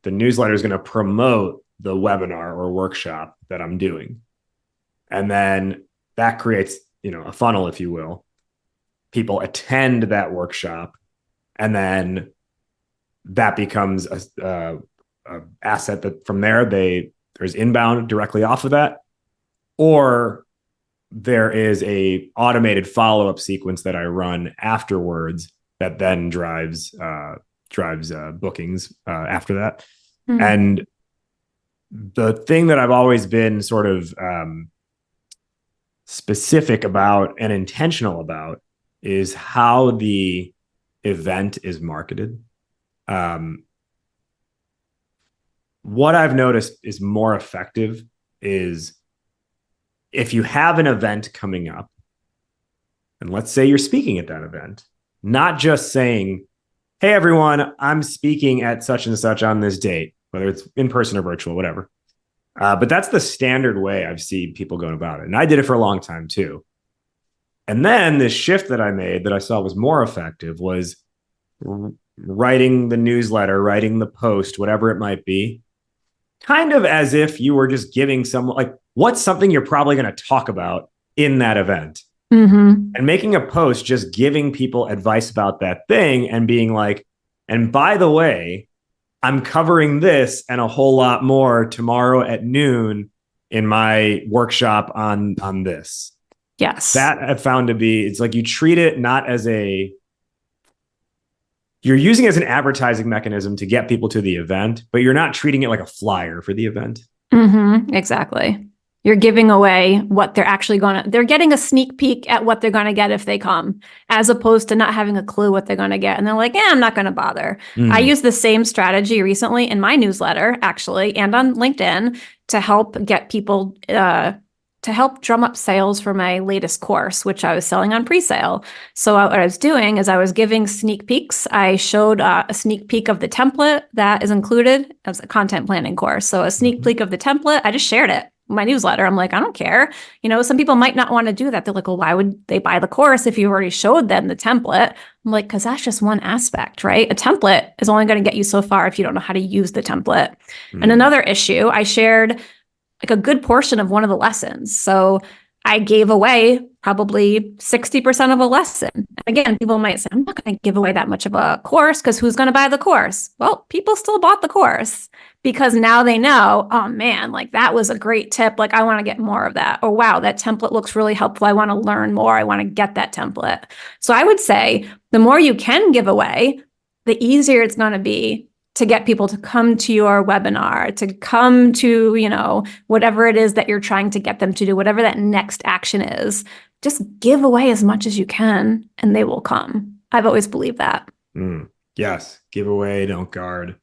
the newsletter is going to promote the webinar or workshop that I'm doing. And then that creates, a funnel, if you will. People attend that workshop, and then that becomes a asset that from there there's inbound directly off of that, or there is a automated follow-up sequence that I run afterwards that then drives bookings after that. Mm-hmm. And the thing that I've always been sort of specific about and intentional about is how the event is marketed. What I've noticed is more effective is if you have an event coming up, and let's say you're speaking at that event, not just saying, hey, everyone, I'm speaking at such and such on this date, whether it's in person or virtual, whatever. But that's the standard way I've seen people going about it. And I did it for a long time too. And then this shift that I made that I saw was more effective was writing the newsletter, writing the post, whatever it might be, kind of as if you were just giving someone, like, what's something you're probably going to talk about in that event? Mm-hmm. And making a post, just giving people advice about that thing and being like, and by the way, I'm covering this and a whole lot more tomorrow at noon in my workshop on this. Yes. That I've found to be, it's like you treat it not as you're using it as an advertising mechanism to get people to the event, but you're not treating it like a flyer for the event. Mm-hmm. Exactly. You're giving away what they're getting a sneak peek at what they're going to get if they come, as opposed to not having a clue what they're going to get. And they're like, I'm not going to bother. Mm. I used the same strategy recently in my newsletter, actually, and on LinkedIn to help get people, to help drum up sales for my latest course, which I was selling on pre-sale. So what I was doing is I was giving sneak peeks. I showed a sneak peek of the template that is included as a content planning course. So a sneak peek of the template, I just shared it. My newsletter. I'm like, I don't care. Some people might not want to do that. They're like, well, why would they buy the course if you already showed them the template? I'm like, because that's just one aspect, right? A template is only going to get you so far if you don't know how to use the template. And another issue, I shared like a good portion of one of the lessons. So I gave away probably 60% of a lesson. Again, people might say, I'm not going to give away that much of a course because who's going to buy the course? Well, people still bought the course because now they know, oh man, like that was a great tip. Like I want to get more of that. Or wow, that template looks really helpful. I want to learn more. I want to get that template. So I would say the more you can give away, the easier it's going to be to get people to come to your webinar, to come to, whatever it is that you're trying to get them to do, whatever that next action is. Just give away as much as you can and they will come. I've always believed that. Yes. Give away, don't guard.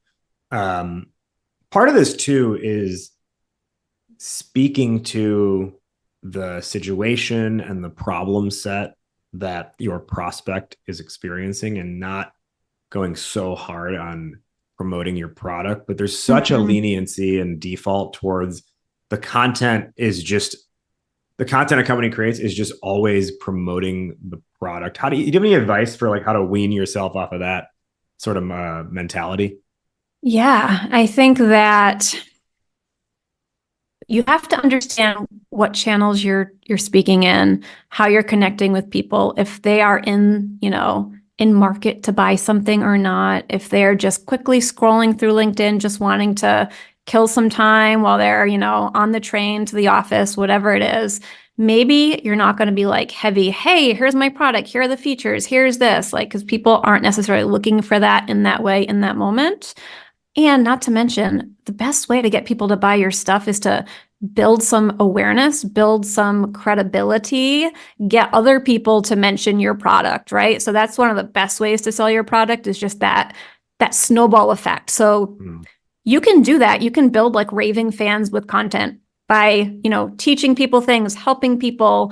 Part of this too is speaking to the situation and the problem set that your prospect is experiencing and not going so hard on promoting your product, but there's such a leniency and default towards the content the content a company creates is just always promoting the product. Do you have any advice for like how to wean yourself off of that sort of mentality? Yeah, I think that you have to understand what channels you're speaking in, how you're connecting with people, if they are in market to buy something or not, if they're just quickly scrolling through LinkedIn, just wanting to kill some time while they're, on the train to the office, whatever it is. Maybe you're not going to be like heavy, hey, here's my product, here are the features, here's this, like, because people aren't necessarily looking for that in that way in that moment. And not to mention, the best way to get people to buy your stuff is to build some awareness, build some credibility, get other people to mention your product, right? So that's one of the best ways to sell your product, is just that snowball effect. So you can do that. You can build like raving fans with content by, teaching people things, helping people,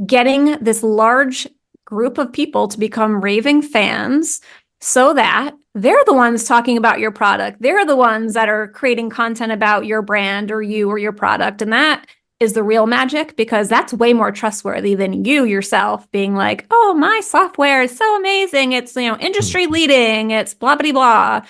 getting this large group of people to become raving fans so that they're the ones talking about your product. They're the ones that are creating content about your brand or you or your product. And that is the real magic, because that's way more trustworthy than you yourself being like, oh, my software is so amazing. It's, industry leading. It's blah, blah, blah.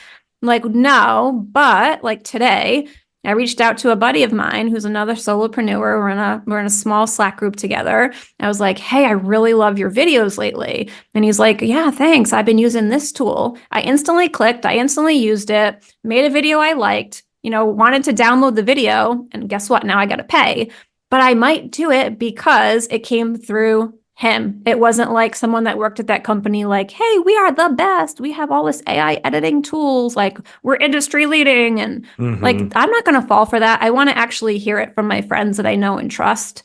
Like, no, but like today, I reached out to a buddy of mine who's another solopreneur. We're in a small Slack group together. I was like, hey, I really love your videos lately. And he's like, yeah, thanks. I've been using this tool. I instantly clicked. I instantly used it, made a video I liked, wanted to download the video. And guess what? Now I got to pay. But I might do it because it came through him. It wasn't like someone that worked at that company like, hey, we are the best. We have all this AI editing tools. Like, we're industry leading. And like, I'm not going to fall for that. I want to actually hear it from my friends that I know and trust.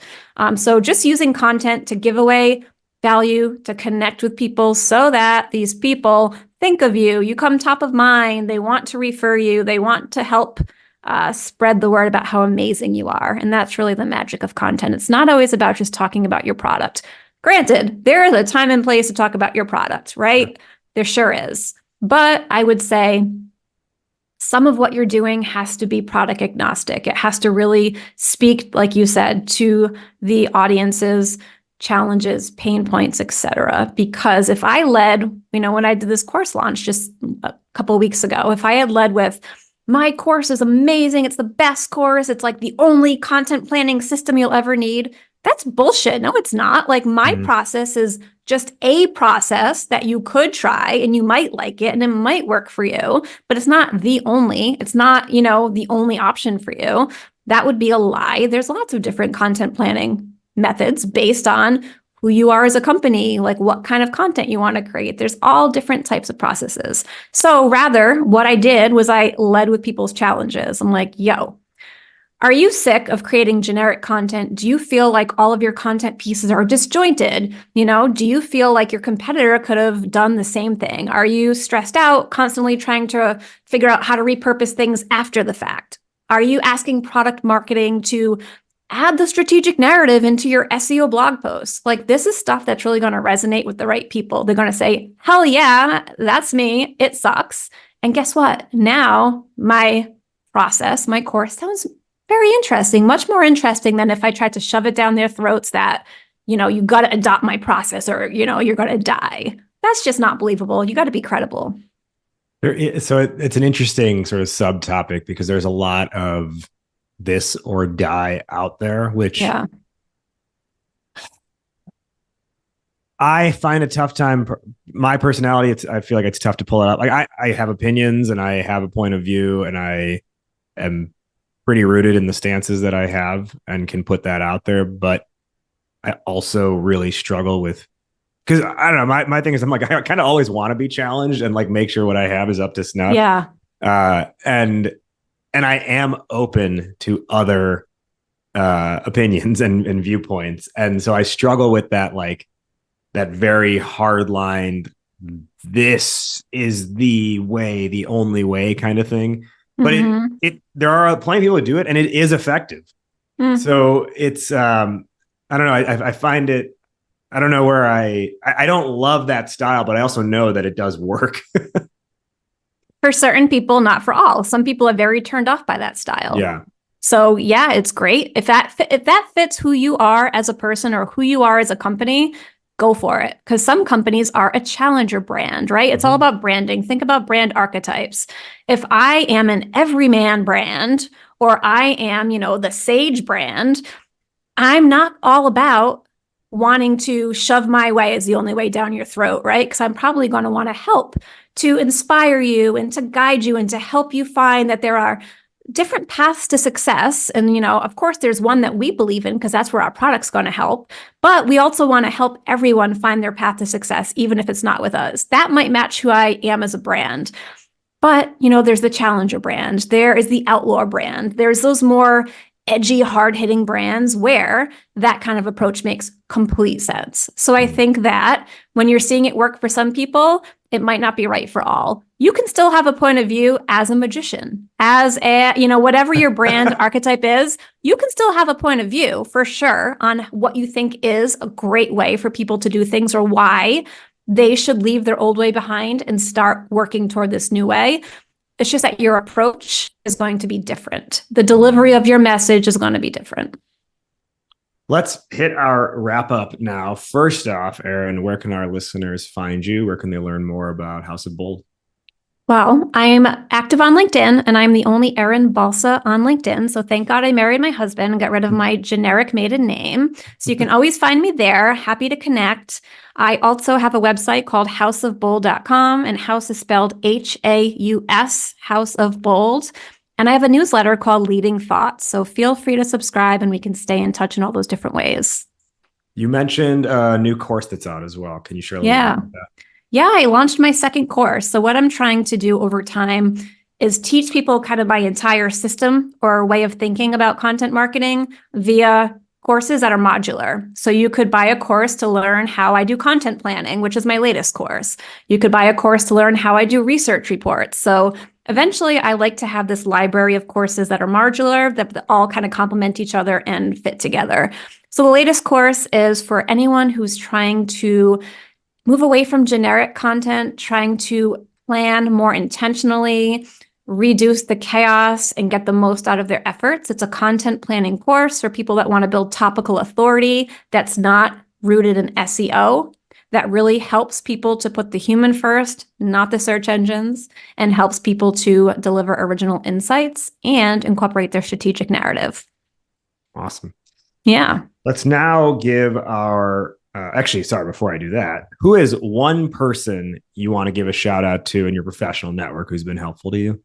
So just using content to give away value, to connect with people so that these people think of you. You come top of mind. They want to refer you. They want to help spread the word about how amazing you are. And that's really the magic of content. It's not always about just talking about your product. Granted, there is a time and place to talk about your product, right? Yeah. There sure is. But I would say some of what you're doing has to be product agnostic. It has to really speak, like you said, to the audience's challenges, pain points, etc. Because if I led, when I did this course launch just a couple of weeks ago, if I had led with, my course is amazing, it's the best course, it's like the only content planning system you'll ever need, that's bullshit. No, it's not. Like, my process is just a process that you could try and you might like it and it might work for you, but it's not the only. It's not, the only option for you. That would be a lie. There's lots of different content planning methods based on who you are as a company, like what kind of content you want to create. There's all different types of processes. So rather, what I did was I led with people's challenges. I'm like, yo, are you sick of creating generic content? Do you feel like all of your content pieces are disjointed? Do you feel like your competitor could have done the same thing? Are you stressed out, constantly trying to figure out how to repurpose things after the fact? Are you asking product marketing to add the strategic narrative into your SEO blog posts? Like, this is stuff that's really going to resonate with the right people. They're going to say, hell yeah, that's me. It sucks. And guess what? Now my process, my course sounds very interesting, much more interesting than if I tried to shove it down their throats that, you got to adopt my process or, you're going to die. That's just not believable. You got to be credible. So it's an interesting sort of subtopic because there's a lot of this or die out there, which I find a tough time. My personality, I feel like it's tough to pull it up. Like, I have opinions and I have a point of view and I am pretty rooted in the stances that I have and can put that out there. But I also really struggle with, because I don't know, my thing is I'm like, I kind of always want to be challenged and like make sure what I have is up to snuff. Yeah. And I am open to other opinions and viewpoints. And so I struggle with that, like that very hard line, this is the way, the only way kind of thing. But there are plenty of people who do it and it is effective. So it's, I don't know. I find it, I don't know where I don't love that style, but I also know that it does work. For certain people, not for all. Some people are very turned off by that style. Yeah. So yeah, it's great. If that fits who you are as a person or who you are as a company, go for it. Because some companies are a challenger brand, right? It's all about branding. Think about brand archetypes. If I am an everyman brand, or I am, the sage brand, I'm not all about wanting to shove my way as the only way down your throat, right? Because I'm probably going to want to help to inspire you and to guide you and to help you find that there are different paths to success. And, of course, there's one that we believe in because that's where our product's going to help. But we also want to help everyone find their path to success, even if it's not with us. That might match who I am as a brand. But, there's the challenger brand. There is the outlaw brand. There's those more edgy, hard-hitting brands where that kind of approach makes complete sense. So I think that when you're seeing it work for some people, it might not be right for all. You can still have a point of view as a magician, as whatever your brand archetype is, you can still have a point of view for sure on what you think is a great way for people to do things or why they should leave their old way behind and start working toward this new way. It's just that your approach is going to be different. The delivery of your message is going to be different. Let's hit our wrap up now. First off, Erin, where can our listeners find you? Where can they learn more about House of Bold? Well, I'm active on LinkedIn, and I'm the only Erin Balsa on LinkedIn. So thank God I married my husband and got rid of my generic maiden name. So you can always find me there. Happy to connect. I also have a website called houseofbold.com, and house is spelled Haus, House of Bold. And I have a newsletter called Leading Thoughts. So feel free to subscribe and we can stay in touch in all those different ways. You mentioned a new course that's out as well. Can you share a little bit about that? Yeah, I launched my second course. So what I'm trying to do over time is teach people kind of my entire system or way of thinking about content marketing via courses that are modular. So you could buy a course to learn how I do content planning, which is my latest course. You could buy a course to learn how I do research reports. So eventually I like to have this library of courses that are modular that all kind of complement each other and fit together. So the latest course is for anyone who's trying to move away from generic content, trying to plan more intentionally, reduce the chaos, and get the most out of their efforts. It's a content planning course for people that want to build topical authority that's not rooted in SEO, that really helps people to put the human first, not the search engines, and helps people to deliver original insights and incorporate their strategic narrative. Awesome. Yeah. Let's now give our before I do that, who is one person you want to give a shout out to in your professional network who's been helpful to you?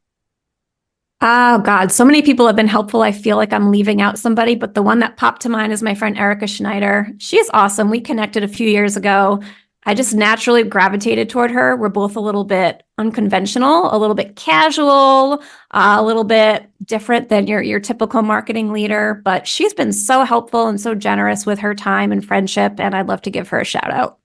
Oh God, so many people have been helpful. I feel like I'm leaving out somebody, but the one that popped to mind is my friend Erica Schneider. She is awesome. We connected a few years ago. I just naturally gravitated toward her. We're both a little bit unconventional, a little bit casual, a little bit different than your typical marketing leader, but she's been so helpful and so generous with her time and friendship, and I'd love to give her a shout out.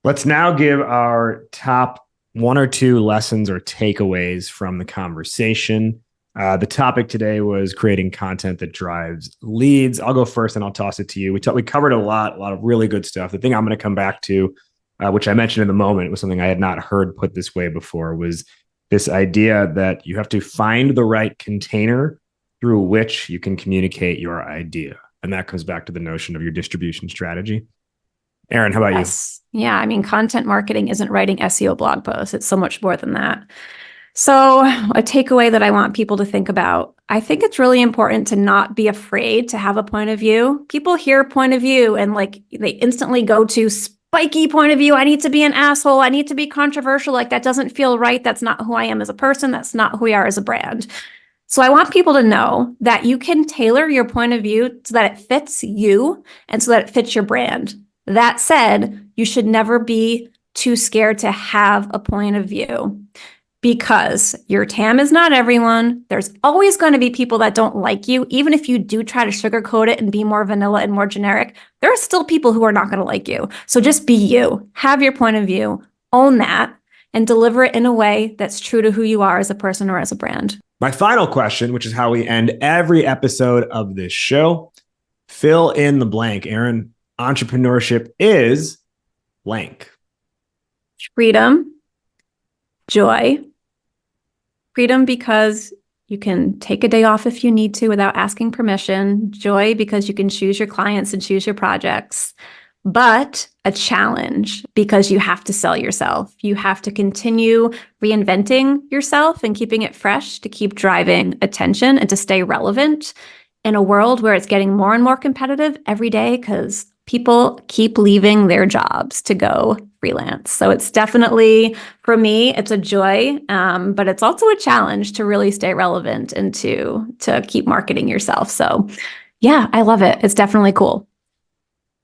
Let's now give our top one or two lessons or takeaways from the conversation. The topic today was creating content that drives leads. I'll go first and I'll toss it to you. We covered a lot of really good stuff. The thing I'm going to come back to, which I mentioned in the moment, was something I had not heard put this way before, was this idea that you have to find the right container through which you can communicate your idea. And that comes back to the notion of your distribution strategy. Erin, how about you? Yeah, I mean, content marketing isn't writing SEO blog posts. It's so much more than that. So a takeaway that I want people to think about, I think it's really important to not be afraid to have a point of view. People hear point of view and they instantly go to spiky point of view. I need to be an asshole. I need to be controversial. That doesn't feel right. That's not who I am as a person. That's not who we are as a brand. So I want people to know that you can tailor your point of view so that it fits you and so that it fits your brand. That said, you should never be too scared to have a point of view, because your TAM is not everyone. There's always going to be people that don't like you. Even if you do try to sugarcoat it and be more vanilla and more generic, there are still people who are not going to like you. So just be you, have your point of view, own that, and deliver it in a way that's true to who you are as a person or as a brand. My final question, which is how we end every episode of this show, fill in the blank. Erin, entrepreneurship is blank. Freedom, joy, Freedom because you can take a day off if you need to without asking permission. Joy because you can choose your clients and choose your projects. But a challenge because you have to sell yourself. You have to continue reinventing yourself and keeping it fresh to keep driving attention and to stay relevant in a world where it's getting more and more competitive every day because people keep leaving their jobs to go freelance. So it's definitely, for me, it's a joy, but it's also a challenge to really stay relevant and to keep marketing yourself. So yeah, I love it. It's definitely cool.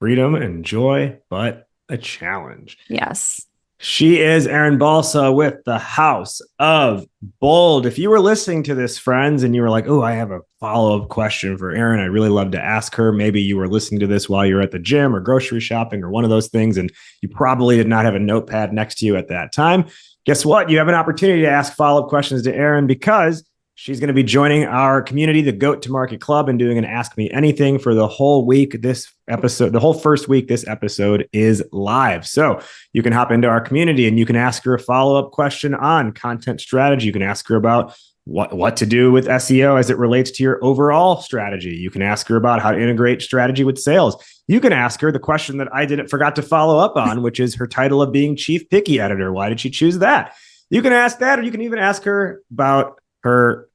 Freedom and joy, but a challenge. Yes. She is Erin Balsa with the House of Bold. If you were listening to this, friends, and you were like, oh, I have a follow-up question for Erin, I'd really love to ask her. Maybe you were listening to this while you're at the gym or grocery shopping or one of those things, and you probably did not have a notepad next to you at that time. Guess what? You have an opportunity to ask follow-up questions to Erin because she's going to be joining our community, the Goat to Market Club, and doing an Ask Me Anything for the whole week. This episode, the whole first week, this episode is live. So you can hop into our community and you can ask her a follow-up question on content strategy. You can ask her about what to do with SEO as it relates to your overall strategy. You can ask her about how to integrate strategy with sales. You can ask her the question that I forgot to follow up on, which is her title of being Chief Picky Editor. Why did she choose that? You can ask that, or you can even ask her about her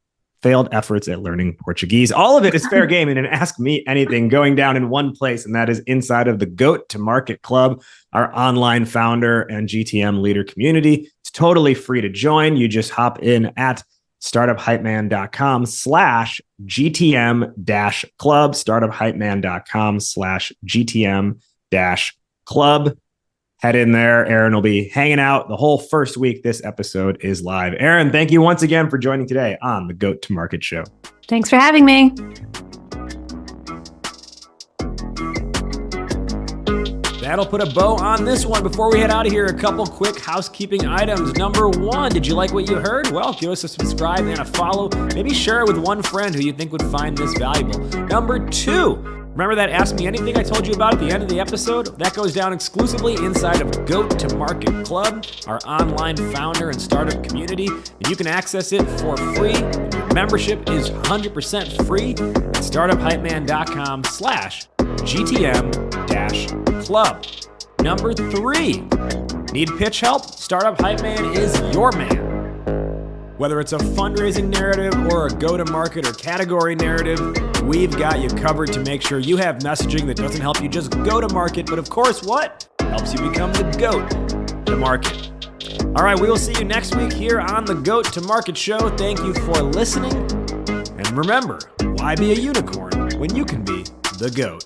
failed efforts at learning Portuguese. All of it is fair game in an Ask Me Anything going down in one place, and that is inside of the Goat to Market Club, our online founder and GTM leader community. It's totally free to join. You just hop in at startuphypeman.com/GTM-club, startuphypeman.com/GTM-club. Head in there. Erin will be hanging out the whole first week. This episode is live. Erin, thank you once again for joining today on the Goat to Market Show. Thanks for having me. That'll put a bow on this one. Before we head out of here, a couple quick housekeeping items. Number one, did you like what you heard? Well, give us a subscribe and a follow. Maybe share it with one friend who you think would find this valuable. Number two, remember that Ask Me Anything I told you about at the end of the episode? That goes down exclusively inside of Goat to Market Club, our online founder and startup community. And you can access it for free. Your membership is 100% free at startuphypeman.com/GTM-club. Number three, need pitch help? Startup Hype Man is your man. Whether it's a fundraising narrative or a go-to-market or category narrative, we've got you covered to make sure you have messaging that doesn't help you just go to market, but of course, what? Helps you become the GOAT to market. All right, we will see you next week here on the Goat to Market Show. Thank you for listening. And remember, why be a unicorn when you can be the GOAT?